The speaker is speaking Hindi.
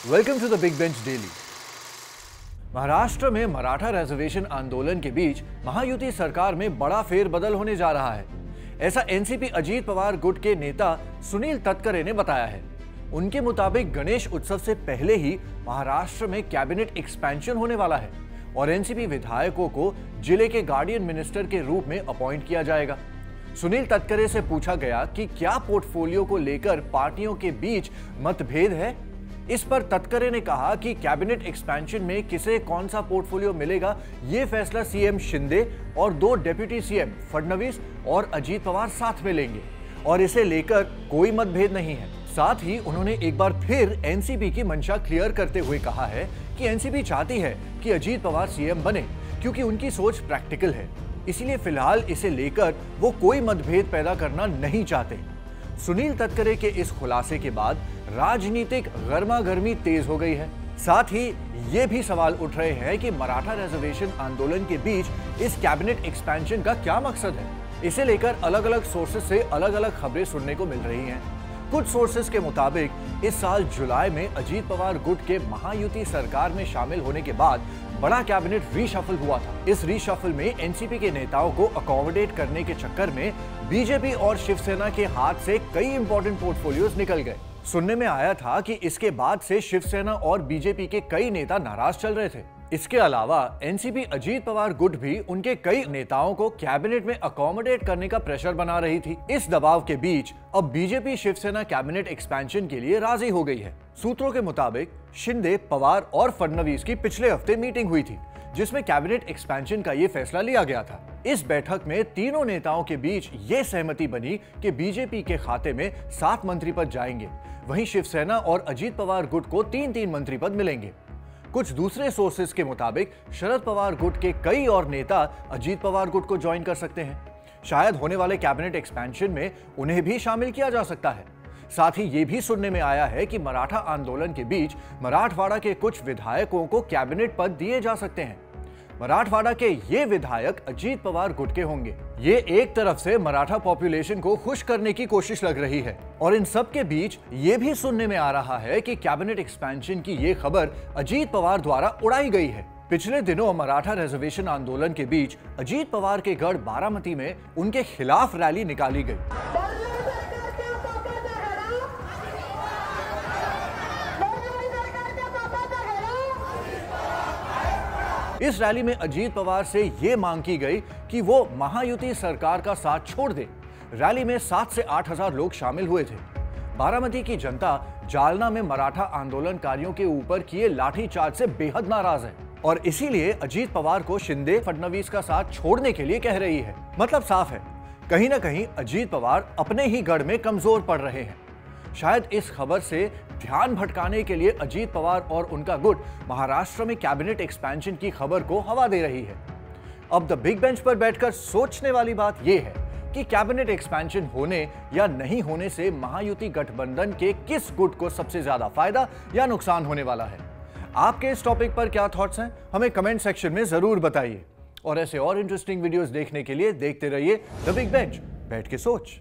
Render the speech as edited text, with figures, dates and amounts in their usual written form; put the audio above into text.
Welcome to the big bench daily. Maharashtra में मराठा रिजर्वेशन आंदोलन के बीच महायुति सरकार में बड़ा फेरबदल होने जा रहा है। ऐसा एनसीपी अजीत पवार गुट के नेता सुनील तटकरे ने बताया है। उनके मुताबिक गणेश उत्सव से पहले ही महाराष्ट्र में कैबिनेट एक्सपेंशन होने वाला है और एनसीपी विधायकों को जिले के गार्डियन मिनिस्टर के रूप में अपॉइंट किया जाएगा। सुनील तटकरे से पूछा गया कि क्या पोर्टफोलियो को लेकर पार्टियों के बीच मतभेद है। इस पर तटकरे ने कहा कि कैबिनेट एक्सपेंशन में किसे कौन सा पोर्टफोलियो मिलेगा, यह फैसला सीएम शिंदे और दो डेप्यूटी सीएम फडणवीस और अजीत पवार साथ में लेंगे और इसे लेकर कोई मतभेद नहीं है। साथ ही उन्होंने एक बार फिर एनसीपी की मंशा क्लियर करते हुए कहा है कि एनसीपी चाहती है कि अजीत पवार सीएम बने क्योंकि उनकी सोच प्रैक्टिकल है, इसीलिए फिलहाल इसे लेकर वो कोई मतभेद पैदा करना नहीं चाहते। सुनील तटकरे के इस खुलासे के बाद राजनीतिक गर्मागर्मी तेज हो गई है। साथ ही ये भी सवाल उठ रहे हैं कि मराठा रिजर्वेशन आंदोलन के बीच इस कैबिनेट एक्सपेंशन का क्या मकसद है। इसे लेकर अलग अलग सोर्सेज से अलग अलग खबरें सुनने को मिल रही हैं। कुछ सोर्सेज के मुताबिक इस साल जुलाई में अजीत पवार गुट के महायुति सरकार में शामिल होने के बाद बड़ा कैबिनेट रीशफल हुआ था। इस रीशफल में एनसीपी के नेताओं को अकोमोडेट करने के चक्कर में बीजेपी और शिवसेना के हाथ से कई इंपॉर्टेंट पोर्टफोलियोज निकल गए। सुनने में आया था कि इसके बाद से शिवसेना और बीजेपी के कई नेता नाराज चल रहे थे। इसके अलावा एनसीपी अजीत पवार गुट भी उनके कई नेताओं को कैबिनेट में अकोमोडेट करने का प्रेशर बना रही थी। इस दबाव के बीच अब बीजेपी शिवसेना कैबिनेट एक्सपेंशन के लिए राजी हो गई है। सूत्रों के मुताबिक शिंदे, पवार और फडणवीस की पिछले हफ्ते मीटिंग हुई थी जिसमें कैबिनेट एक्सपेंशन का ये फैसला लिया गया था। इस बैठक में तीनों नेताओं के बीच ये सहमति बनी कि बीजेपी के खाते में 7 मंत्री पद जाएंगे, वहीं शिवसेना और अजीत पवार गुट को 3-3 मंत्री पद मिलेंगे। कुछ दूसरे सोर्सेज के मुताबिक शरद पवार गुट के कई और नेता अजीत पवार गुट को ज्वाइन कर सकते हैं। शायद होने वाले कैबिनेट एक्सपेंशन में उन्हें भी शामिल किया जा सकता है। साथ ही ये भी सुनने में आया है कि मराठा आंदोलन के बीच मराठवाड़ा के कुछ विधायकों को कैबिनेट पद दिए जा सकते हैं। मराठवाड़ा के ये विधायक अजीत पवार गुट के होंगे। ये एक तरफ से मराठा पॉपुलेशन को खुश करने की कोशिश लग रही है और इन सब के बीच ये भी सुनने में आ रहा है कि कैबिनेट एक्सपेंशन की ये खबर अजीत पवार द्वारा उड़ाई गई है। पिछले दिनों मराठा रिजर्वेशन आंदोलन के बीच अजीत पवार के गढ़ बारामती में उनके खिलाफ रैली निकाली गई। इस रैली में अजीत पवार से ये मांग की गई कि वो महायुति सरकार का साथ छोड़ दे। रैली में 7 से 8 हजार लोग शामिल हुए थे। बारामती की जनता जालना में मराठा आंदोलनकारियों के ऊपर किए लाठीचार्ज से बेहद नाराज है और इसीलिए अजीत पवार को शिंदे, फडणवीस का साथ छोड़ने के लिए कह रही है। मतलब साफ है, कहीं ना कहीं अजीत पवार अपने ही गढ़ में कमजोर पड़ रहे हैं। शायद इस खबर से ध्यान भटकाने के लिए अजीत पवार और उनका गुट महाराष्ट्र में कैबिनेट एक्सपेंशन की खबर को हवा दे रही है। अब द बिग बेंच पर बैठकर सोचने वाली बात यह है कि कैबिनेट एक्सपेंशन होने या नहीं होने से महायुति गठबंधन के किस गुट को सबसे ज्यादा फायदा या नुकसान होने वाला है। आपके इस टॉपिक पर क्या थॉट्स हैं, हमें कमेंट सेक्शन में जरूर बताइए और ऐसे और इंटरेस्टिंग वीडियोस देखने के लिए देखते रहिए द बिग बेंच, बैठ के सोच।